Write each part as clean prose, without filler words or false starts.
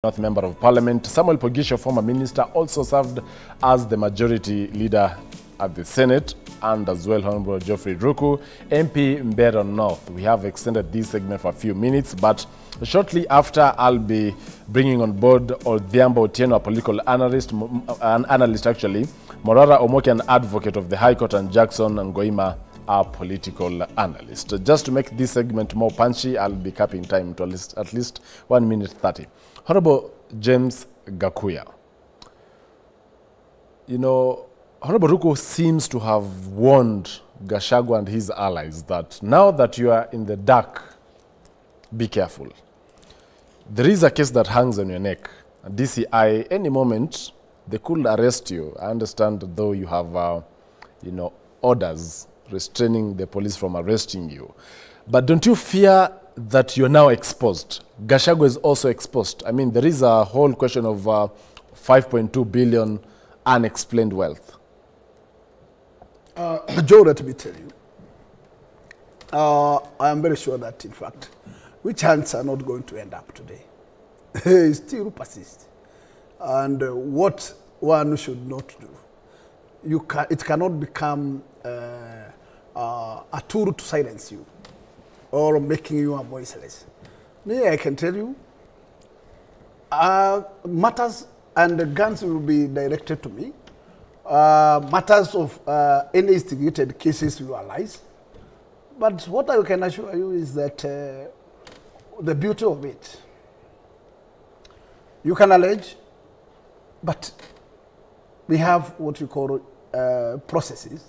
North Member of Parliament. Samuel Pogisho, former minister, also served as the majority leader at the Senate, and as well Honorable Geoffrey Ruku, MP Mbera North. We have extended this segment for a few minutes, but shortly after, I'll be bringing on board Odhiambo Otieno, a political analyst, Morara Omoki, an advocate of the High Court, and Jackson Ngoima, a political analyst. Just to make this segment more punchy, I'll be capping time to at least 1 minute 30. Honorable James Gachagua, you know, Honorable Ruku seems to have warned Gachagua and his allies that now that you are in the dark, be careful. There is a case that hangs on your neck. DCI, any moment, they could arrest you. I understand, though, you have, you know, orders restraining the police from arresting you. But don't you fear that you're now exposed? Gachagua is also exposed. I mean, there is a whole question of 5.2 billion unexplained wealth. Joe, let me tell you, I am very sure that, in fact, which hands are not going to end up today. It still persists. And what one should not do, it cannot become a tool to silence you or making you a voiceless. Me, I can tell you, matters and the guns will be directed to me. Matters of any instigated cases will arise. But what I can assure you is that the beauty of it, you can allege, but we have what you call processes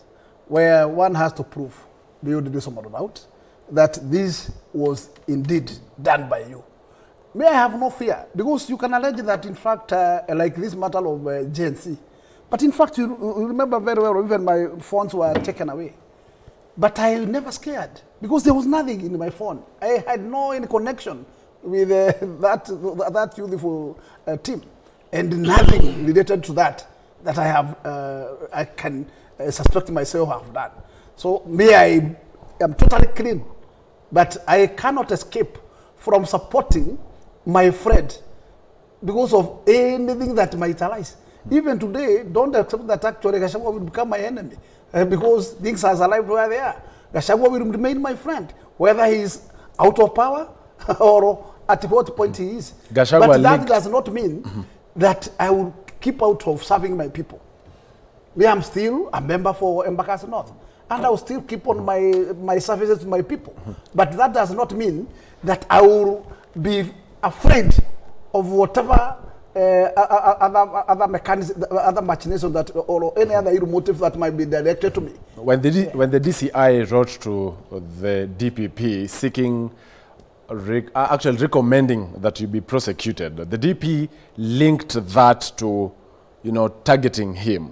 where one has to prove, beyond the reasonable doubt, that this was indeed done by you. May I have no fear, because you can allege that, in fact, like this matter of GNC, but in fact, you remember very well, even my phones were taken away. But I never scared, because there was nothing in my phone. I had no any connection with that youthful team, and nothing related to that I have, I can suspect myself have done. So me, I am totally clean, but I cannot escape from supporting my friend because of anything that might arise. Even today, don't accept that actually Gachagua will become my enemy because things are alive where they are. Gachagua will remain my friend, whether he is out of power or at what point he is. Gachagua but that does not mean that I will keep out of serving my people. Me, I'm still a member for Embakasi North, and I will still keep on my services to my people. But that does not mean that I will be afraid of whatever other mechanism, other machination that, or any other evil motive that might be directed to me. When the DCI wrote to the DPP seeking, actually recommending that you be prosecuted, the DP linked that to, you know, targeting him.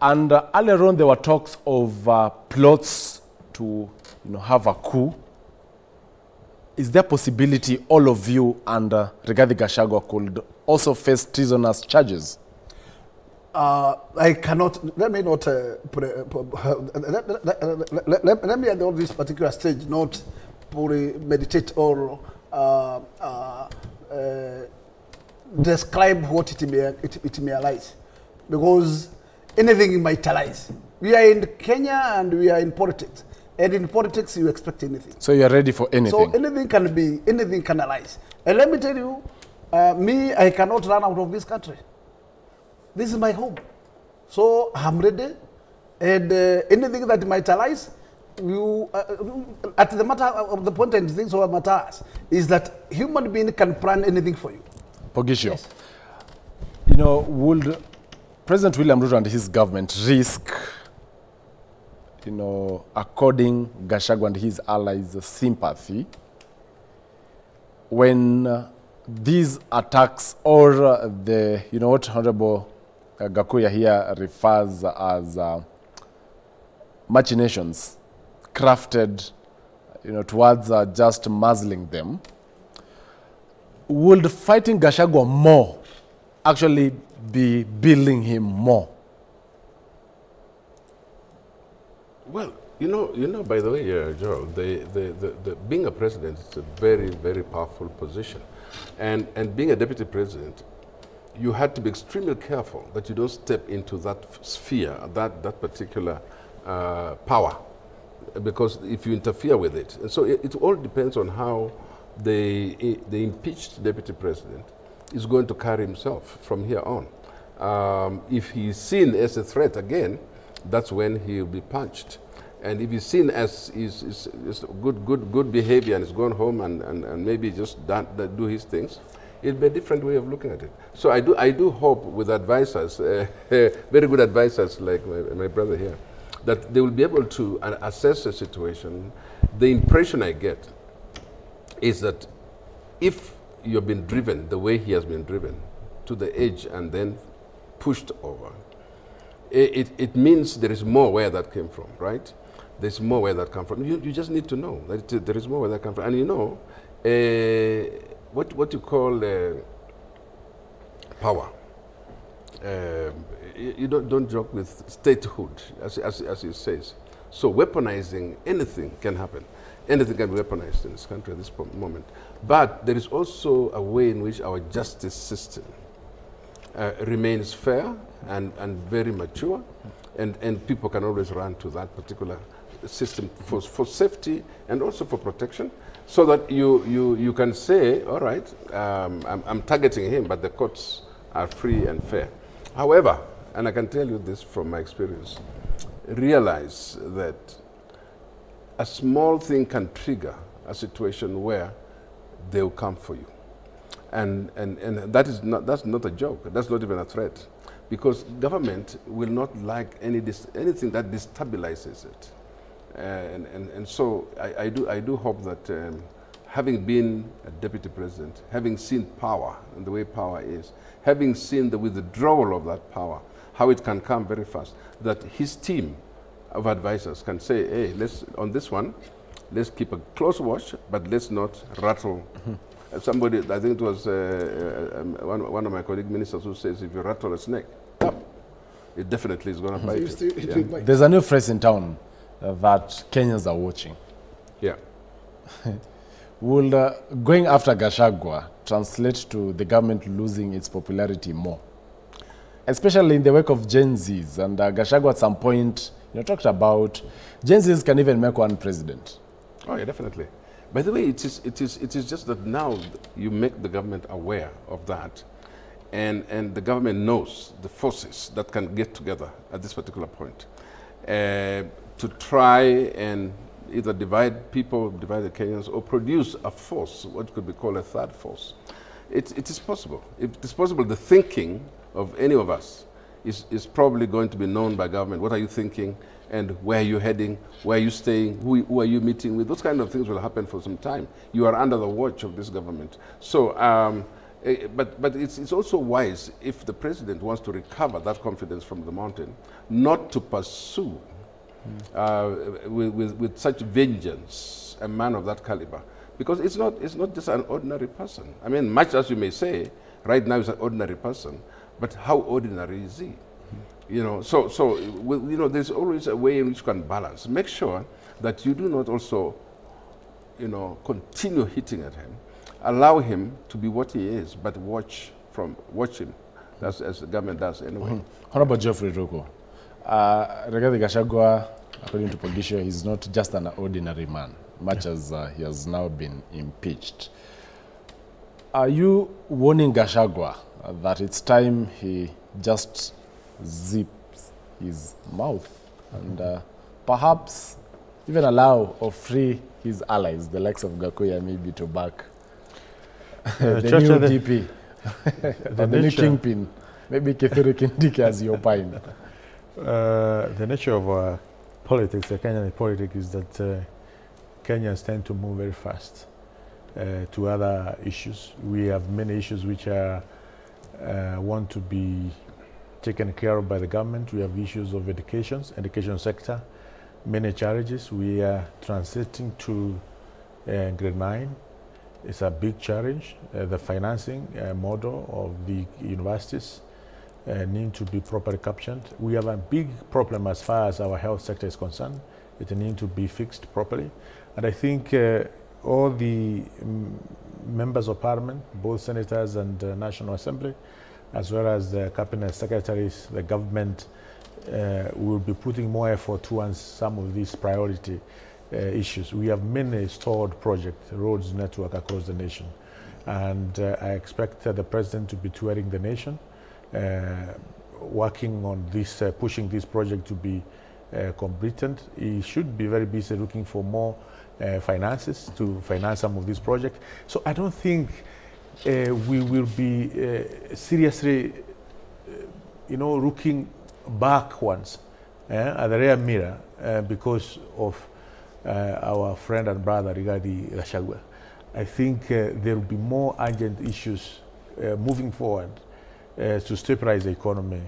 And earlier on, there were talks of plots to, you know, have a coup. Is there possibility all of you and Rigathi Gachagua could also face treasonous charges? I cannot, let me not, let me at this particular stage not meditate or describe what it may arise, because anything might arise. We are in Kenya and we are in politics. And in politics, you expect anything. So you are ready for anything? So anything can arise. And let me tell you, me, I cannot run out of this country. This is my home. So I'm ready. And anything that might arise, you, at the matter of the point and things what matters is that human being can plan anything for you. Pogisho, yes. You know, would President William Ruto and his government risk, you know, according Gachagua and his allies sympathy when these attacks or the, you know, what Honorable Gachagua here refers as machinations crafted, you know, towards just muzzling them, would fighting Gachagua more actually be building him more? Well, you know. By the way, Joe, being a president is a very, very powerful position. And being a deputy president, you had to be extremely careful that you don't step into that sphere, that particular power, because if you interfere with it. And so it all depends on how the impeached deputy president is going to carry himself from here on. If he's seen as a threat again, that's when he'll be punched. And if he's seen as is good behavior and he's gone home and maybe just do his things, it'll be a different way of looking at it. So I do hope with advisors, very good advisors like my brother here, that they will be able to assess the situation. The impression I get is that if you've been driven the way he has been driven to the edge and then pushed over, it means there is more where that came from, right? There's more where that comes from. You just need to know that there is more where that comes from. And you know, what you call power. You don't joke with statehood, as he says. So weaponizing anything can happen. Anything can be weaponized in this country at this moment. But there is also a way in which our justice system remains fair and very mature, and people can always run to that particular system for safety and also for protection, so that you can say, all right, I'm targeting him, but the courts are free and fair. However, and I can tell you this from my experience, realize that a small thing can trigger a situation where they will come for you. And that's not a joke. That's not even a threat. Because government will not like anything that destabilizes it. And so I do hope that having been a deputy president, having seen power and the way power is, having seen the withdrawal of that power, how it can come very fast, that his team of advisors can say, hey, on this one, let's keep a close watch, but let's not rattle. Somebody, I think it was one of my colleague ministers who says, if you rattle a snake, it definitely is going to bite you. There's a new phrase in town that Kenyans are watching. Yeah. Will going after Gachagua translate to the government losing its popularity more? Especially in the wake of Gen Zs. And Gachagua at some point, talked about Gen Zs can even make one president. Oh, yeah, definitely. By the way, it is just that now you make the government aware of that, and the government knows the forces that can get together at this particular point to try and either divide people, divide the Kenyans, or produce a force, what could be called a third force. It is possible. It is possible. The thinking of any of us is probably going to be known by government. What are you thinking? And where are you heading? Where are you staying? Who are you meeting with? Those kind of things will happen for some time. You are under the watch of this government. So, but it's also wise, if the president wants to recover that confidence from the mountain, not to pursue with such vengeance a man of that caliber. Because it's not just an ordinary person. I mean, much as you may say, right now he's an ordinary person, but how ordinary is he? So there's always a way in which you can balance. Make sure that you do not also, continue hitting at him. Allow him to be what he is, but watch him. That's as the government does anyway. How about Geoffrey Ruko? Regarding Gachagua, according to Politisha, he's not just an ordinary man, much as he has now been impeached. Are you warning Gachagua that it's time he just zips his mouth and perhaps even allow or free his allies, the likes of Gakuya, maybe to back the new DP, the new kingpin, maybe Kithure Kindiki as your opine? The nature of politics, the Kenyan politics, is that Kenyans tend to move very fast to other issues. We have many issues which are want to be taken care of by the government. We have issues of education sector, many challenges. We are transiting to grade 9. It's a big challenge. The financing model of the universities need to be properly captured. We have a big problem as far as our health sector is concerned. It needs to be fixed properly. And I think all the members of parliament, both senators and National Assembly, as well as the cabinet secretaries, the government will be putting more effort towards some of these priority issues. We have many stored projects, roads network across the nation. And I expect the president to be touring the nation, working on this, pushing this project to be completed. He should be very busy looking for more finances to finance some of these projects. So I don't think we will be seriously, looking back once at the rear mirror because of our friend and brother Rigathi Gachagua. I think there will be more urgent issues moving forward to stabilize the economy,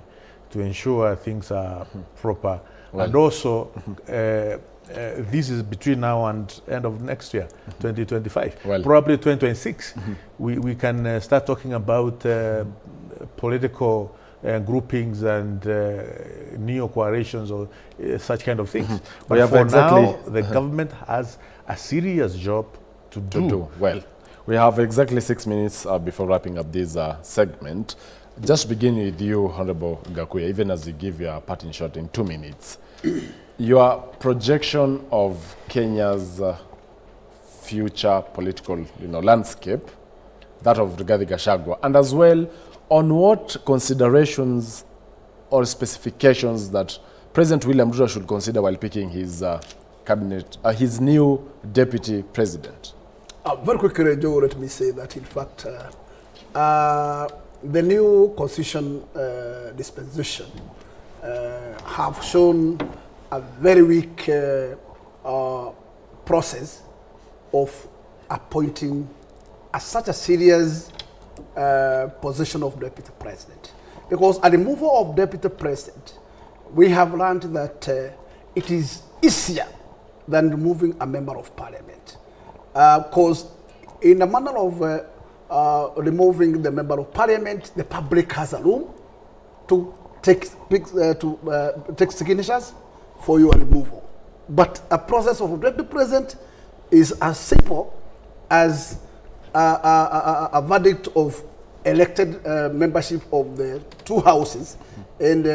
to ensure things are proper. Well, and also, this is between now and end of next year, 2025. Well, probably 2026, we can start talking about political groupings and neo-coalitions or such kind of things. But for now, the government has a serious job to do. Well, we have exactly 6 minutes before wrapping up this segment. Just begin with you, Honorable Gakuya, even as you give your parting shot in 2 minutes. Your projection of Kenya's future political landscape, that of Rigathi Gachagua, and as well on what considerations or specifications that President William Ruto should consider while picking his cabinet, his new deputy president. Very quickly, Joe, let me say that in fact, the new constitution dispensation have shown a very weak process of appointing such a serious position of deputy president. Because at the removal of deputy president, we have learned that it is easier than removing a member of parliament. Because in the manner of removing the member of parliament, the public has a room to take signatures for your removal. But a process of deputy president is as simple as a verdict of elected membership of the two houses. And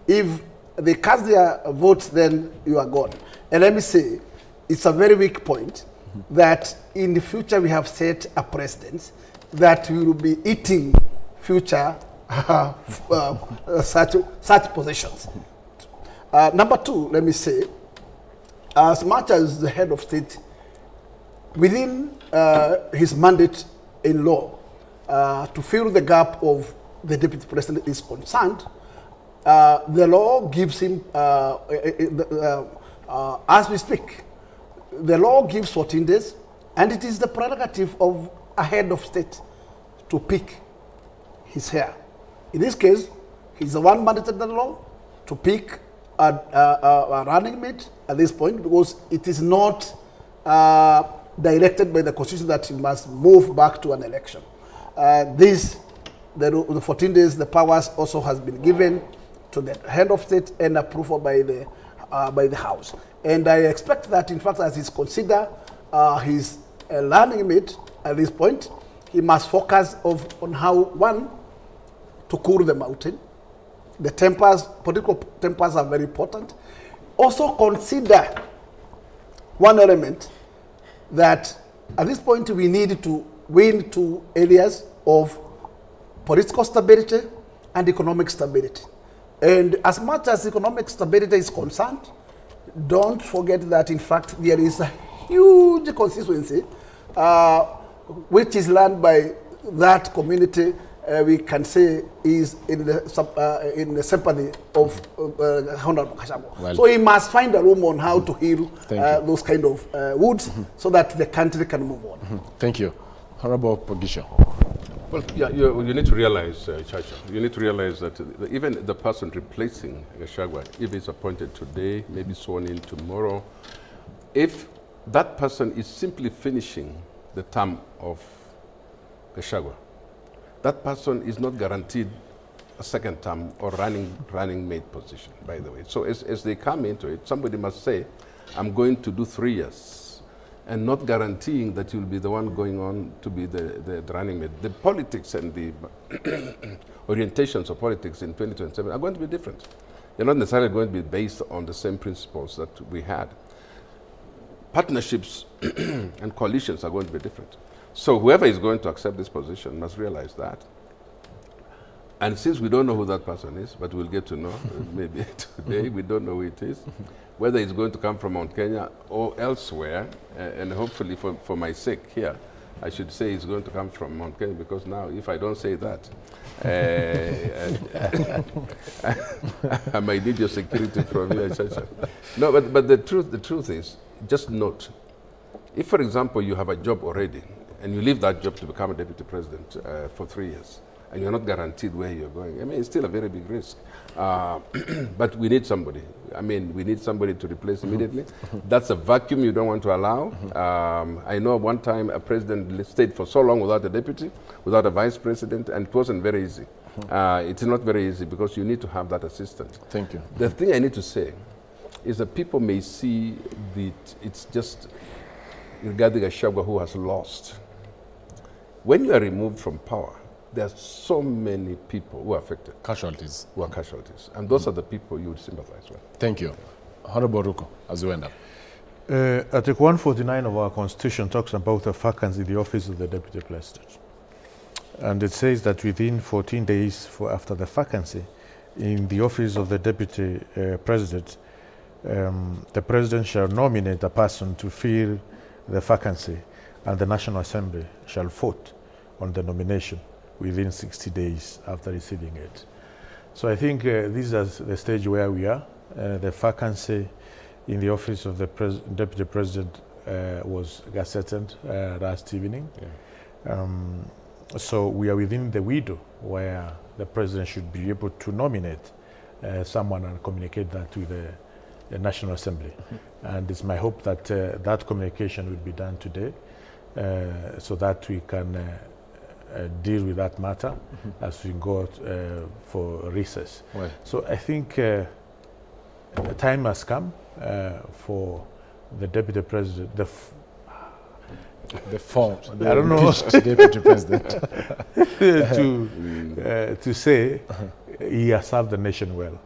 if they cast their votes, then you are gone. And let me say, it's a very weak point that in the future we have set a precedent that we will be eating future such positions. Number two, let me say, as much as the head of state, within his mandate in law, to fill the gap of the deputy president is concerned, the law gives him, as we speak, the law gives 14 days, and it is the prerogative of a head of state to pick his heir. In this case, he's the one mandated by the law to pick a running mate at this point, because it is not directed by the constitution that he must move back to an election. The 14 days, the powers also has been given to the head of state and approved by the House. And I expect that, in fact, as he's considered his running mate at this point, he must focus on how, one, to cool the mountain. The tempers, political tempers are very important. Also consider one element that at this point we need to win two areas of political stability and economic stability. And as much as economic stability is concerned, don't forget that in fact there is a huge constituency which is run by that community. We can say is in the sympathy of Honorable Gachagua. Well, so he must find a room on how to heal those kind of wounds so that the country can move on. Thank you. Honorable Pogisho. Well, yeah, you need to realize, Chacha, you need to realize that even the person replacing Gachagua, if he's appointed today, maybe sworn in tomorrow, if that person is simply finishing the term of Gachagua, that person is not guaranteed a second term or running mate position, by the way. So as they come into it, somebody must say, I'm going to do 3 years. and not guaranteeing that you'll be the one going on to be the running mate. The politics and the orientations of politics in 2027 are going to be different. They're not necessarily going to be based on the same principles that we had. Partnerships and coalitions are going to be different. So whoever is going to accept this position must realize that. And since we don't know who that person is, but we'll get to know maybe today, we don't know who it is, whether it's going to come from Mount Kenya or elsewhere, and hopefully for my sake here, I should say it's going to come from Mount Kenya, because now if I don't say that, I might need your security from here, etc. No, but the truth is, just note, if for example you have a job already, and you leave that job to become a deputy president for 3 years, and you're not guaranteed where you're going, I mean, it's still a very big risk. But we need somebody. I mean, we need somebody to replace immediately. That's a vacuum you don't want to allow. I know one time a president stayed for so long without a deputy, without a vice president, and it wasn't very easy. It's not very easy because you need to have that assistant. Thank you. The thing I need to say is that people may see that it's just regarding Gachagua who has lost. When you are removed from power, there are so many people who are affected. Casualties. Who are casualties. And those are the people you would sympathize with. Thank you. Honorable Ruko, as we end up. Article 149 of our Constitution talks about the vacancy in the office of the Deputy President. And it says that within 14 days after the vacancy in the office of the Deputy President, the President shall nominate a person to fill the vacancy, and the National Assembly shall vote on the nomination within 60 days after receiving it. So I think this is the stage where we are. The vacancy in the office of the Deputy President was gazetted last evening. Yeah. So we are within the window where the President should be able to nominate someone and communicate that to the National Assembly. And it's my hope that that communication will be done today so that we can deal with that matter as we go for recess. Well, so I think the time has come for the Deputy President, the Deputy President to say he has served the nation well.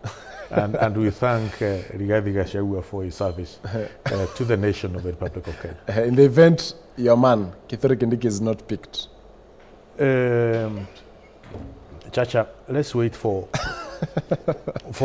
And we thank Rigathi Gachagua for his service to the nation of the Republic of Kenya. In the event your man, Kithure Kindiki, is not picked, Chacha, let's wait for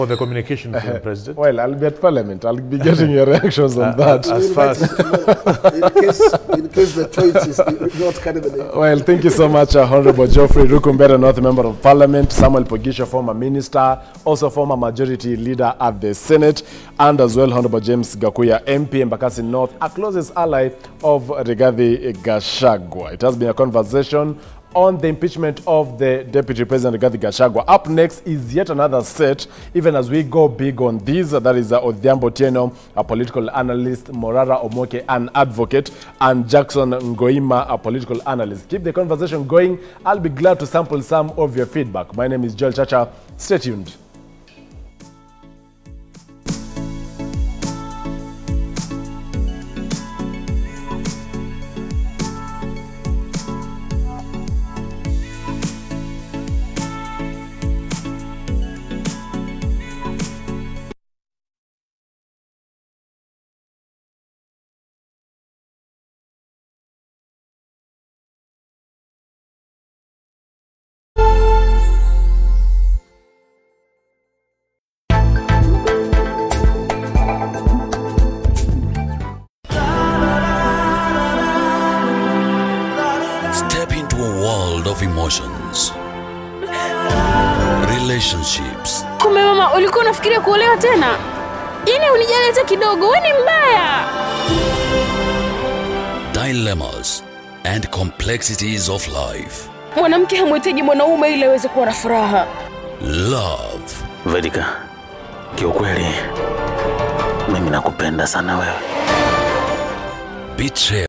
the communication from the President. Well, I'll be at Parliament. I'll be getting your reactions on that. As far as in case the choice is not candidate. Well, thank you so much, Honorable Geoffrey Rukumbera, North Member of Parliament, Samuel Pogisha, former Minister, also former Majority Leader at the Senate, and as well Honorable James Gakuya, MP, Embakasi North, a closest ally of Rigathi Gachagua. It has been a conversation on the impeachment of the Deputy President Rigathi Gachagua. Up next is yet another set, even as we go big on these. That is Odhiambo Tieno, a political analyst, Morara Omoke, an advocate, and Jackson Ngoima, a political analyst. Keep the conversation going. I'll be glad to sample some of your feedback. My name is Joel Chacha. Stay tuned. Emotions, relationships. Kumbe mama, ulikuwa unafikiria kuolewa tena? Yaani unijali hata kidogo, wewe ni mbaya. Dilemmas and complexities of life. Mwanamke hamhitaji mwanaume ili aweze kuwa na furaha. Love. Vedika, kiukweli mimi nakupenda sana wewe. Betrayal.